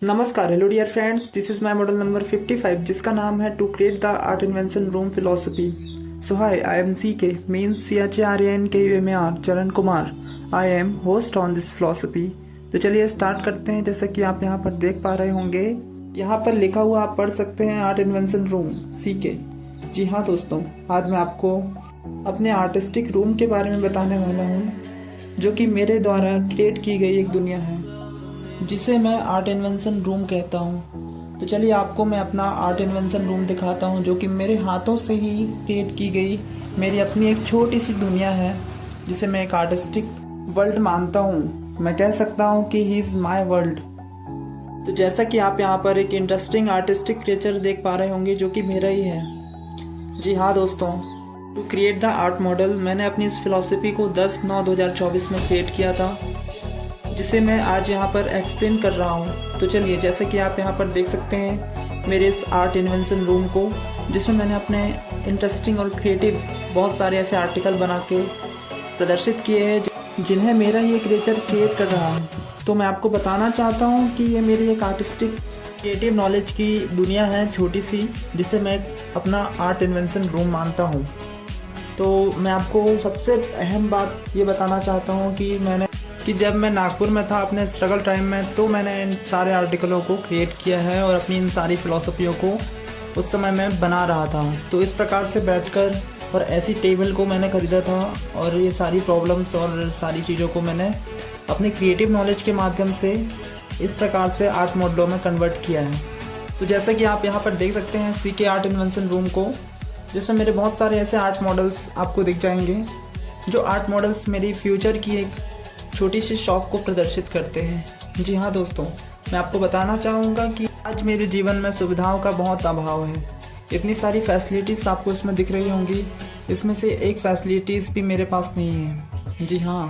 नमस्कार, hello dear friends, this is my model number 55 जिसका नाम है to create the art invention room philosophy. So hi, I am C K means CHARNKUMAR Charan Kumar. I am host on this philosophy. तो चलिए start करते हैं। जैसा कि आप यहाँ पर देख पा रहे होंगे, यहाँ पर लिखा हुआ आप पढ़ सकते हैं आर्ट इन्वेंशन रूम CK। जी हाँ दोस्तों, आज मैं आपको अपने आर्टिस्टिक रूम के बारे में बताने वाला हूँ, जो कि मेरे द्वारा क्रिएट की गई एक दुनिया है जिसे मैं आर्ट इन्वेंशन रूम कहता हूँ। तो चलिए आपको मैं अपना आर्ट इन्वेंशन रूम दिखाता हूँ, जो कि मेरे हाथों से ही क्रिएट की गई मेरी अपनी एक छोटी सी दुनिया है, जिसे मैं एक आर्टिस्टिक वर्ल्ड मानता हूँ। मैं कह सकता हूँ कि ही इज़ माई वर्ल्ड। तो जैसा कि आप यहाँ पर एक इंटरेस्टिंग आर्टिस्टिक क्रिएचर देख पा रहे होंगे, जो कि मेरा ही है। जी हाँ दोस्तों, to create the art model मैंने अपनी इस फिलॉसफी को 10/9/2024 में क्रिएट किया था, जिसे मैं आज यहाँ पर एक्सप्लेन कर रहा हूँ। तो चलिए, जैसे कि आप यहाँ पर देख सकते हैं मेरे इस आर्ट इन्वेंशन रूम को, जिसमें मैंने अपने इंटरेस्टिंग और क्रिएटिव बहुत सारे ऐसे आर्टिकल बना के प्रदर्शित किए हैं, जिन्हें मेरा ही एक क्रिएचर क्रिएट कर रहा है। तो मैं आपको बताना चाहता हूँ कि ये मेरी एक आर्टिस्टिक क्रिएटिव नॉलेज की दुनिया है, छोटी सी, जिसे मैं अपना आर्ट इन्वेंशन रूम मानता हूँ। तो मैं आपको सबसे अहम बात ये बताना चाहता हूँ कि जब मैं नागपुर में था अपने स्ट्रगल टाइम में, तो मैंने इन सारे आर्टिकलों को क्रिएट किया है और अपनी इन सारी फिलॉसफियों को उस समय मैं बना रहा था। तो इस प्रकार से बैठकर और ऐसी टेबल को मैंने ख़रीदा था, और ये सारी प्रॉब्लम्स और सारी चीज़ों को मैंने अपनी क्रिएटिव नॉलेज के माध्यम से इस प्रकार से आर्ट मॉडलों में कन्वर्ट किया है। तो जैसे कि आप यहाँ पर देख सकते हैं CK आर्ट इन्वेंशन रूम को, जिसमें मेरे बहुत सारे ऐसे आर्ट मॉडल्स आपको दिख जाएंगे, जो आर्ट मॉडल्स मेरी फ्यूचर की एक छोटी सी शौक को प्रदर्शित करते हैं। जी हाँ दोस्तों, मैं आपको बताना चाहूँगा कि आज मेरे जीवन में सुविधाओं का बहुत अभाव है। इतनी सारी फैसिलिटीज़ आपको इसमें दिख रही होंगी, इसमें से एक फैसिलिटीज़ भी मेरे पास नहीं है। जी हाँ,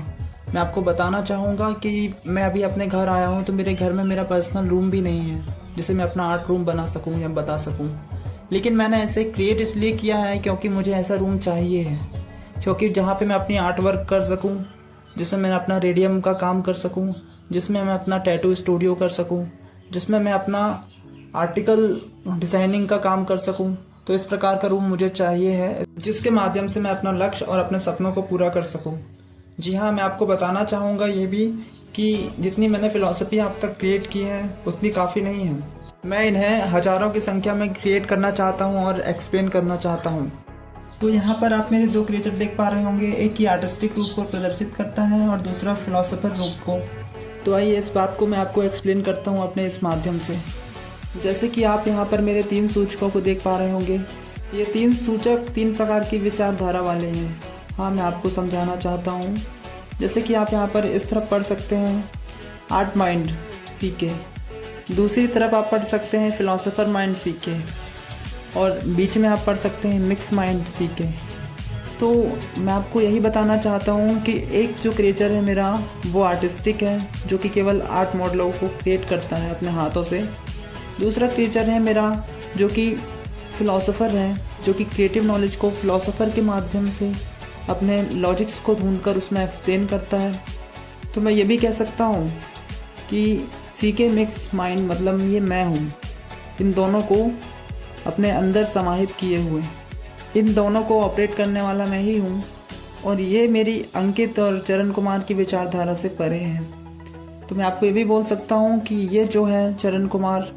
मैं आपको बताना चाहूँगा कि मैं अभी अपने घर आया हूँ, तो मेरे घर में मेरा पर्सनल रूम भी नहीं है, जिसे मैं अपना आर्ट रूम बना सकूँ या बता सकूँ। लेकिन मैंने ऐसे क्रिएट इसलिए किया है क्योंकि मुझे ऐसा रूम चाहिए है, क्योंकि जहाँ पर मैं अपनी आर्ट वर्क कर सकूँ, जिसमें मैं अपना रेडियम का काम कर सकूं, जिसमें मैं अपना टैटू स्टूडियो कर सकूं, जिसमें मैं अपना आर्टिकल डिज़ाइनिंग का काम कर सकूं। तो इस प्रकार का रूम मुझे चाहिए है, जिसके माध्यम से मैं अपना लक्ष्य और अपने सपनों को पूरा कर सकूं। जी हाँ, मैं आपको बताना चाहूँगा ये भी कि जितनी मैंने फ़िलॉसफी अब तक क्रिएट की है, उतनी काफ़ी नहीं है। मैं इन्हें हज़ारों की संख्या में क्रिएट करना चाहता हूँ और एक्सप्लेन करना चाहता हूँ। तो यहाँ पर आप मेरे दो क्रिएचर देख पा रहे होंगे, एक ही आर्टिस्टिक रूप को प्रदर्शित करता है और दूसरा फिलोसोफर रूप को। तो आइए इस बात को मैं आपको एक्सप्लेन करता हूँ अपने इस माध्यम से। जैसे कि आप यहाँ पर मेरे 3 सूचकों को देख पा रहे होंगे, ये 3 सूचक 3 प्रकार की विचारधारा वाले हैं। हाँ, मैं आपको समझाना चाहता हूँ। जैसे कि आप यहाँ पर इस तरफ पढ़ सकते हैं आर्ट माइंड CK, दूसरी तरफ आप पढ़ सकते हैं फिलोसोफर माइंड CK, और बीच में आप पढ़ सकते हैं मिक्स माइंड CK। तो मैं आपको यही बताना चाहता हूँ कि एक जो क्रिएचर है मेरा, वो आर्टिस्टिक है, जो कि केवल आर्ट मॉडलों को क्रिएट करता है अपने हाथों से। दूसरा क्रिएचर है मेरा जो कि फिलोसोफर है, जो कि क्रिएटिव नॉलेज को फिलोसोफर के माध्यम से अपने लॉजिक्स को ढूंढकर उसमें एक्सप्लेन करता है। तो मैं ये भी कह सकता हूँ कि CK मिक्स माइंड मतलब ये मैं हूँ, इन दोनों को अपने अंदर समाहित किए हुए, इन दोनों को ऑपरेट करने वाला मैं ही हूँ, और ये मेरी अंकित और चरण कुमार की विचारधारा से परे है। तो मैं आपको ये भी बोल सकता हूँ कि ये जो है चरण कुमार,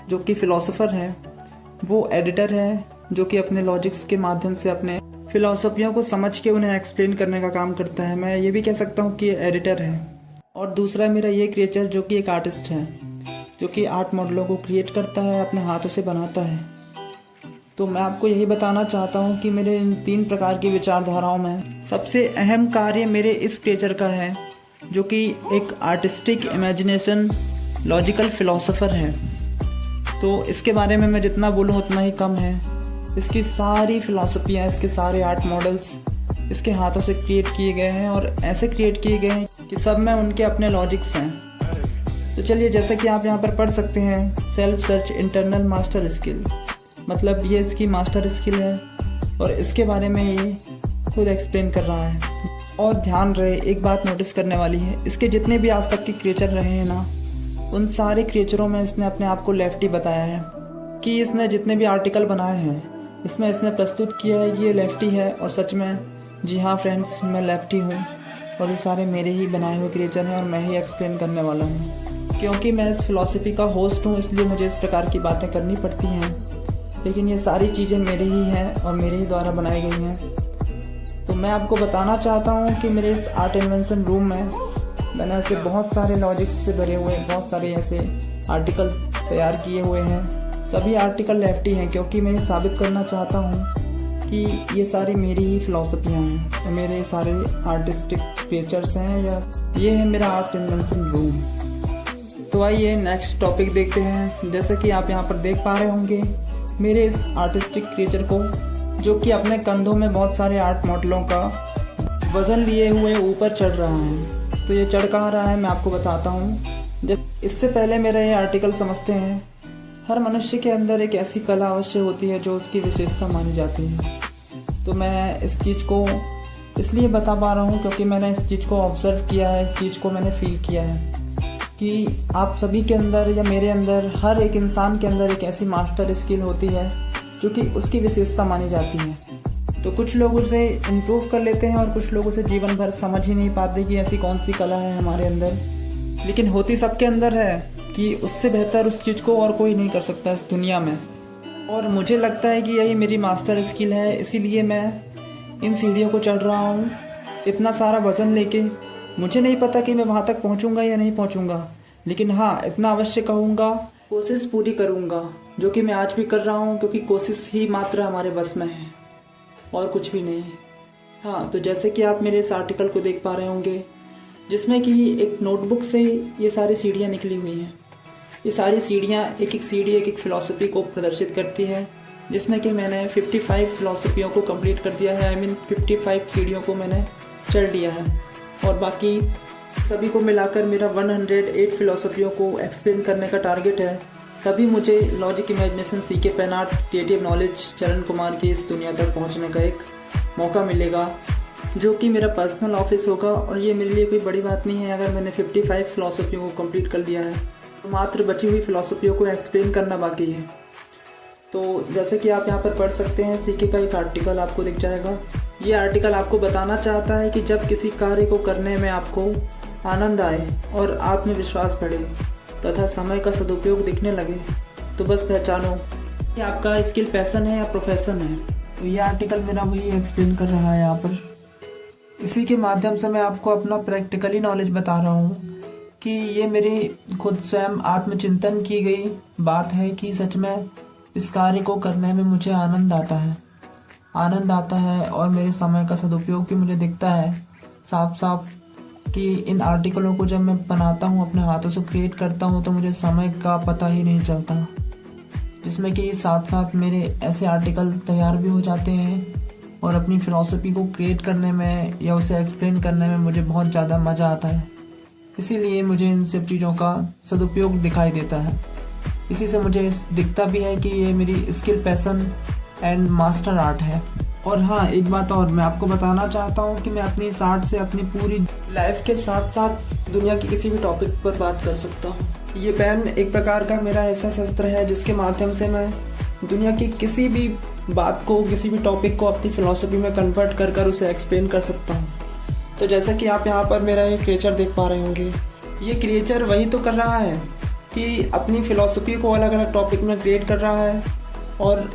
जो कि फ़िलोसोफर है, वो एडिटर है, जो कि अपने लॉजिक्स के माध्यम से अपने फ़िलॉसफियों को समझ के उन्हें एक्सप्लेन करने का काम करता है। मैं ये भी कह सकता हूँ कि ये एडिटर है। और दूसरा मेरा ये क्रिएचर जो कि एक आर्टिस्ट है, जो कि आर्ट मॉडलों को क्रिएट करता है, अपने हाथों से बनाता है। तो मैं आपको यही बताना चाहता हूँ कि मेरे इन 3 प्रकार की विचारधाराओं में सबसे अहम कार्य मेरे इस क्रिएचर का है, जो कि एक आर्टिस्टिक इमेजिनेशन लॉजिकल फिलोसोफर है। तो इसके बारे में मैं जितना बोलूँ उतना ही कम है। इसकी सारी फिलॉसफियाँ, इसके सारे आर्ट मॉडल्स इसके हाथों से क्रिएट किए गए हैं, और ऐसे क्रिएट किए गए हैं कि सब में उनके अपने लॉजिक्स हैं। तो चलिए, जैसे कि आप यहाँ पर पढ़ सकते हैं self search internal master skill, मतलब ये इसकी मास्टर स्किल है, और इसके बारे में ये खुद एक्सप्लेन कर रहा है। और ध्यान रहे, एक बात नोटिस करने वाली है, इसके जितने भी आज तक के क्रिएचर रहे हैं ना, उन सारे क्रिएचरों में इसने अपने आप को लेफ्टी बताया है कि इसने जितने भी आर्टिकल बनाए हैं इसमें इसने प्रस्तुत किया है कि ये लेफ्टी है। और सच में जी हाँ फ्रेंड्स, मैं लेफ्टी हूँ और ये सारे मेरे ही बनाए हुए क्रिएचर हैं और मैं ही एक्सप्लेन करने वाला हूँ। क्योंकि मैं इस फिलॉसफी का होस्ट हूँ इसलिए मुझे इस प्रकार की बातें करनी पड़ती हैं, लेकिन ये सारी चीज़ें मेरे ही हैं और मेरे ही द्वारा बनाई गई हैं। तो मैं आपको बताना चाहता हूँ कि मेरे इस आर्ट इन्वेंशन रूम में मैंने ऐसे बहुत सारे लॉजिक्स से भरे हुए बहुत सारे ऐसे आर्टिकल तैयार किए हुए हैं। सभी आर्टिकल लेफ्टी हैं क्योंकि मैं ये साबित करना चाहता हूँ कि ये सारी मेरी ही फिलॉसफियाँ हैं और मेरे सारे आर्टिस्टिक फीचर्स हैं, या ये है मेरा आर्ट इन्वेंशन रूम। तो आइए नेक्स्ट टॉपिक देखते हैं। जैसे कि आप यहाँ पर देख पा रहे होंगे मेरे इस आर्टिस्टिक क्रिएचर को, जो कि अपने कंधों में बहुत सारे आर्ट मॉडलों का वज़न लिए हुए ऊपर चढ़ रहा है। तो ये चढ़ कहाँ रहा है मैं आपको बताता हूँ। इससे पहले मेरा ये आर्टिकल समझते हैं। हर मनुष्य के अंदर एक ऐसी कला अवश्य होती है जो उसकी विशेषता मानी जाती है। तो मैं इस चीज़ को इसलिए बता पा रहा हूँ क्योंकि मैंने इस चीज़ को ऑब्ज़र्व किया है, इस चीज़ को मैंने फील किया है कि आप सभी के अंदर या मेरे अंदर, हर एक इंसान के अंदर एक ऐसी मास्टर स्किल होती है जो कि उसकी विशेषता मानी जाती है। तो कुछ लोग उसे इम्प्रूव कर लेते हैं और कुछ लोग उसे जीवन भर समझ ही नहीं पाते कि ऐसी कौन सी कला है हमारे अंदर, लेकिन होती सबके अंदर है कि उससे बेहतर उस चीज़ को और कोई नहीं कर सकता इस दुनिया में। और मुझे लगता है कि यही मेरी मास्टर स्किल है, इसीलिए मैं इन सीढ़ियों को चढ़ रहा हूँ इतना सारा वज़न लेके। मुझे नहीं पता कि मैं वहाँ तक पहुँचूँगा या नहीं पहुँचूँगा, लेकिन हाँ इतना अवश्य कहूँगा, कोशिश पूरी करूँगा, जो कि मैं आज भी कर रहा हूँ, क्योंकि कोशिश ही मात्र हमारे बस में है और कुछ भी नहीं। हाँ, तो जैसे कि आप मेरे इस आर्टिकल को देख पा रहे होंगे जिसमें कि एक नोटबुक से ये सारी सीढ़ियाँ निकली हुई हैं। ये सारी सीढ़ियाँ एक एक सीढ़ी एक एक फ़िलॉसफी को प्रदर्शित करती है, जिसमें कि मैंने 55 फ़िलॉसफियों को कंप्लीट कर दिया है। आई मीन 55 सीढ़ियों को मैंने चढ़ लिया है और बाकी सभी को मिलाकर मेरा 108 फ़िलॉसफियों को एक्सप्लेन करने का टारगेट है। तभी मुझे logic, imagination, C K pen art, creative knowledge, Charan Kumar की इस दुनिया तक पहुंचने का एक मौका मिलेगा, जो कि मेरा पर्सनल ऑफिस होगा। और ये मेरे लिए कोई बड़ी बात नहीं है अगर मैंने 55 फ़िलॉसफियों को कंप्लीट कर लिया है, तो मात्र बची हुई फ़िलॉसफियों को एक्सप्लेन करना बाकी है। तो जैसे कि आप यहाँ पर पढ़ सकते हैं, सीके का एक आर्टिकल आपको दिख जाएगा। ये आर्टिकल आपको बताना चाहता है कि जब किसी कार्य को करने में आपको आनंद आए और आत्मविश्वास बढ़े तथा समय का सदुपयोग दिखने लगे, तो बस पहचानो कि आपका स्किल पैशन है या प्रोफेशन है। तो ये आर्टिकल मेरा वही एक्सप्लेन कर रहा है यहाँ पर। इसी के माध्यम से मैं आपको अपना प्रैक्टिकली नॉलेज बता रहा हूँ कि ये मेरी खुद स्वयं आत्मचिंतन की गई बात है कि सच में इस कार्य को करने में मुझे आनंद आता है और मेरे समय का सदुपयोग भी मुझे दिखता है साफ साफ कि इन आर्टिकलों को जब मैं बनाता हूँ, अपने हाथों से क्रिएट करता हूँ, तो मुझे समय का पता ही नहीं चलता, जिसमें कि साथ साथ मेरे ऐसे आर्टिकल तैयार भी हो जाते हैं और अपनी फ़िलॉसफी को क्रिएट करने में या उसे एक्सप्लेन करने में मुझे बहुत ज़्यादा मज़ा आता है। इसीलिए मुझे इन सब चीज़ों का सदुपयोग दिखाई देता है। इसी से मुझे दिखता भी है कि ये मेरी skill, passion and master art है। और हाँ, एक बात और मैं आपको बताना चाहता हूँ कि मैं अपनी इस आर्ट से अपनी पूरी लाइफ के साथ साथ दुनिया के किसी भी टॉपिक पर बात कर सकता हूँ। ये पेन एक प्रकार का मेरा ऐसा शस्त्र है जिसके माध्यम से मैं दुनिया की किसी भी बात को, किसी भी टॉपिक को अपनी फ़िलॉसफी में कन्वर्ट कर कर उसे एक्सप्लेन कर सकता हूँ। तो जैसा कि आप यहाँ पर मेरा ये क्रिएचर देख पा रहे होंगे, ये क्रिएचर वही तो कर रहा है कि अपनी फ़िलॉसफी को अलग अलग टॉपिक में क्रिएट कर रहा है और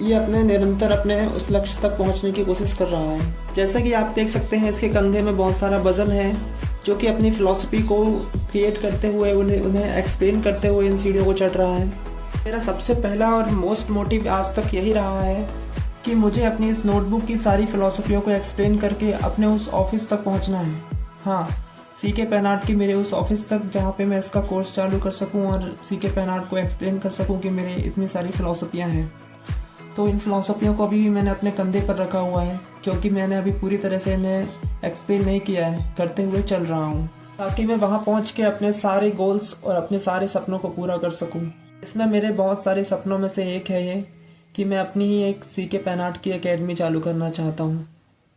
ये अपने निरंतर अपने उस लक्ष्य तक पहुंचने की कोशिश कर रहा है। जैसा कि आप देख सकते हैं, इसके कंधे में बहुत सारा वजन है, जो कि अपनी फ़िलॉसफी को क्रिएट करते हुए, उन्हें एक्सप्लेन करते हुए इन सीढ़ियों को चढ़ रहा है। मेरा सबसे पहला और मोस्ट मोटिव आज तक यही रहा है कि मुझे अपनी इस नोटबुक की सारी फ़िलॉसफियों को एक्सप्लेन करके अपने उस ऑफिस तक पहुँचना है। हाँ, सीके पेन आर्ट की मेरे उस ऑफिस तक, जहाँ पे मैं इसका कोर्स चालू कर सकूँ और सीके पेन आर्ट को एक्सप्लेन कर सकूँ कि मेरे इतनी सारी फ़िलॉसफियाँ हैं। तो इन फ़िलॉसफियों को अभी भी मैंने अपने कंधे पर रखा हुआ है, क्योंकि मैंने अभी पूरी तरह से इन्हें एक्सप्लेन नहीं किया है, करते हुए चल रहा हूँ, ताकि मैं वहाँ पहुँच के अपने सारे गोल्स और अपने सारे सपनों को पूरा कर सकूँ। इसमें मेरे बहुत सारे सपनों में से एक है ये कि मैं अपनी ही एक सीके पेन आर्ट की एकेडमी चालू करना चाहता हूँ।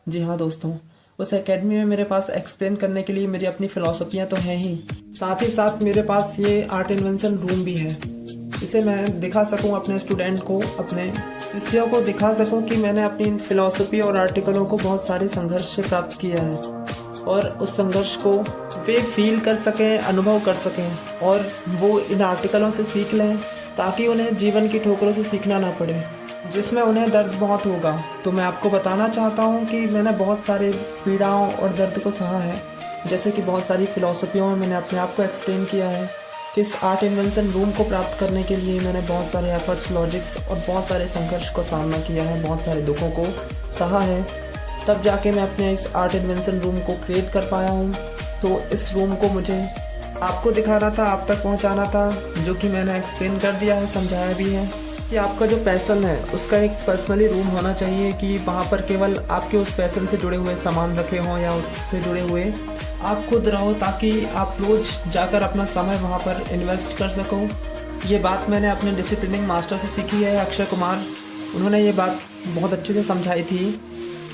जी हाँ दोस्तों, उस एकेडमी में मेरे पास एक्सप्लेन करने के लिए मेरी अपनी फिलॉसफियाँ तो हैं ही, साथ ही साथ मेरे पास ये आर्ट इन्वेंशन रूम भी है। इसे मैं दिखा सकूं अपने स्टूडेंट को, अपने शिष्यों को दिखा सकूं कि मैंने अपनी फिलॉसफी और आर्टिकलों को बहुत सारे संघर्ष से प्राप्त किया है, और उस संघर्ष को वे फील कर सकें, अनुभव कर सकें, और वो इन आर्टिकलों से सीख लें ताकि उन्हें जीवन की ठोकरों से सीखना ना पड़े, जिसमें उन्हें दर्द बहुत होगा। तो मैं आपको बताना चाहता हूँ कि मैंने बहुत सारे पीड़ाओं और दर्द को सहा है, जैसे कि बहुत सारी फिलॉसफियों में मैंने अपने आप को एक्सप्लेन किया है कि इस आर्ट इन्वेंशन रूम को प्राप्त करने के लिए मैंने बहुत सारे एफर्ट्स, लॉजिक्स और बहुत सारे संघर्ष को सामना किया है, बहुत सारे दुखों को सहा है, तब जाके मैं अपने इस आर्ट इन्वेंशन रूम को क्रिएट कर पाया हूँ। तो इस रूम को मुझे आपको दिखाना था, आप तक पहुँचाना था, जो कि मैंने एक्सप्लेन कर दिया है, समझाया भी है कि आपका जो पैशन है उसका एक पर्सनली रूम होना चाहिए कि वहाँ पर केवल आपके उस पैशन से जुड़े हुए सामान रखे हों या उससे जुड़े हुए आप खुद रहो, ताकि आप रोज़ जाकर अपना समय वहाँ पर इन्वेस्ट कर सको। ये बात मैंने अपने डिसिप्लिनिंग मास्टर से सीखी है, अक्षय कुमार। उन्होंने ये बात बहुत अच्छे से समझाई थी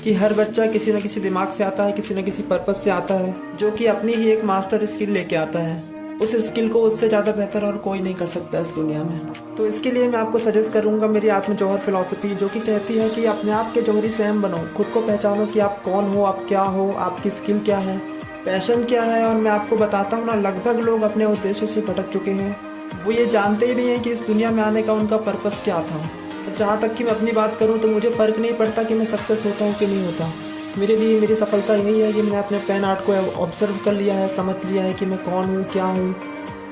कि हर बच्चा किसी न किसी दिमाग से आता है, किसी न किसी पर्पस से आता है, जो कि अपनी ही एक मास्टर स्किल लेके आता है। उस स्किल को उससे ज़्यादा बेहतर और कोई नहीं कर सकता इस दुनिया में। तो इसके लिए मैं आपको सजेस्ट करूंगा मेरी आत्म जौहर फिलॉसफी, जो कि कहती है कि अपने आप के जौहरी स्वयं बनो, खुद को पहचानो कि आप कौन हो, आप क्या हो, आपकी स्किल क्या है, पैशन क्या है। और मैं आपको बताता हूँ ना, लगभग लोग अपने उद्देश्य से भटक चुके हैं, वो ये जानते ही नहीं है कि इस दुनिया में आने का उनका पर्पस क्या था। जहाँ तक कि मैं अपनी बात करूँ तो मुझे फ़र्क नहीं पड़ता कि मैं सक्सेस होता हूँ कि नहीं होता। मेरे लिए मेरी सफलता यही है कि मैंने अपने पेन आर्ट को ऑब्जर्व कर लिया है, समझ लिया है कि मैं कौन हूँ, क्या हूँ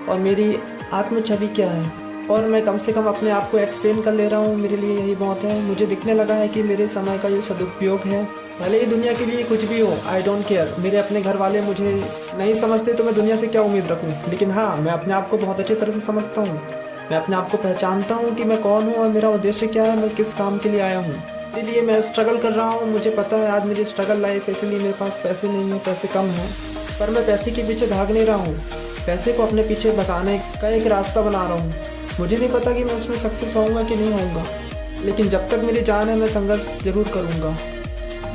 और मेरी आत्म छवि क्या है, और मैं कम से कम अपने आप को एक्सप्लेन कर ले रहा हूँ। मेरे लिए यही बहुत है। मुझे दिखने लगा है कि मेरे समय का ये सदुपयोग है, भले ही दुनिया के लिए कुछ भी हो, आई डोंट केयर। मेरे अपने घर वाले मुझे नहीं समझते तो मैं दुनिया से क्या उम्मीद रखूँ, लेकिन हाँ, मैं अपने आप को बहुत अच्छी तरह से समझता हूँ। मैं अपने आप को पहचानता हूँ कि मैं कौन हूँ और मेरा उद्देश्य क्या है, मैं किस काम के लिए आया हूँ। इसलिए मैं स्ट्रगल कर रहा हूँ। मुझे पता है आज मेरी स्ट्रगल लाइफ, इसलिए मेरे पास पैसे नहीं है, पैसे कम हैं, पर मैं पैसे के पीछे भाग नहीं रहा हूँ। पैसे को अपने पीछे भगाने का एक रास्ता बना रहा हूँ। मुझे नहीं पता कि मैं उसमें सक्सेस होऊंगा कि नहीं होऊंगा, लेकिन जब तक मेरी जान है मैं संघर्ष जरूर करूँगा,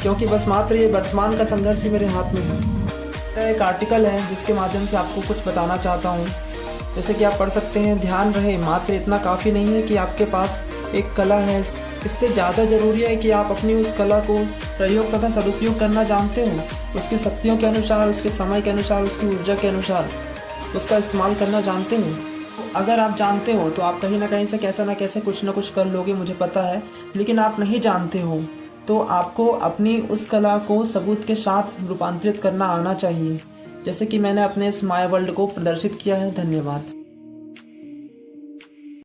क्योंकि बस मात्र ये वर्तमान का संघर्ष ही मेरे हाथ में है। मेरा एक आर्टिकल है जिसके माध्यम से आपको कुछ बताना चाहता हूँ, जैसे कि आप पढ़ सकते हैं। ध्यान रहे, मात्र इतना काफ़ी नहीं है कि आपके पास एक कला है, इससे ज़्यादा ज़रूरी है कि आप अपनी उस कला को प्रयोग तथा सदुपयोग करना जानते हो, उसकी शक्तियों के अनुसार, उसके समय के अनुसार, उसकी ऊर्जा के अनुसार उसका इस्तेमाल करना जानते हो। अगर आप जानते हो तो आप कहीं ना कहीं से कैसे ना कैसे कुछ ना कुछ कर लोगे, मुझे पता है। लेकिन आप नहीं जानते हो तो आपको अपनी उस कला को सबूत के साथ रूपांतरित करना आना चाहिए, जैसे कि मैंने अपने इस माया वर्ल्ड को प्रदर्शित किया है। धन्यवाद।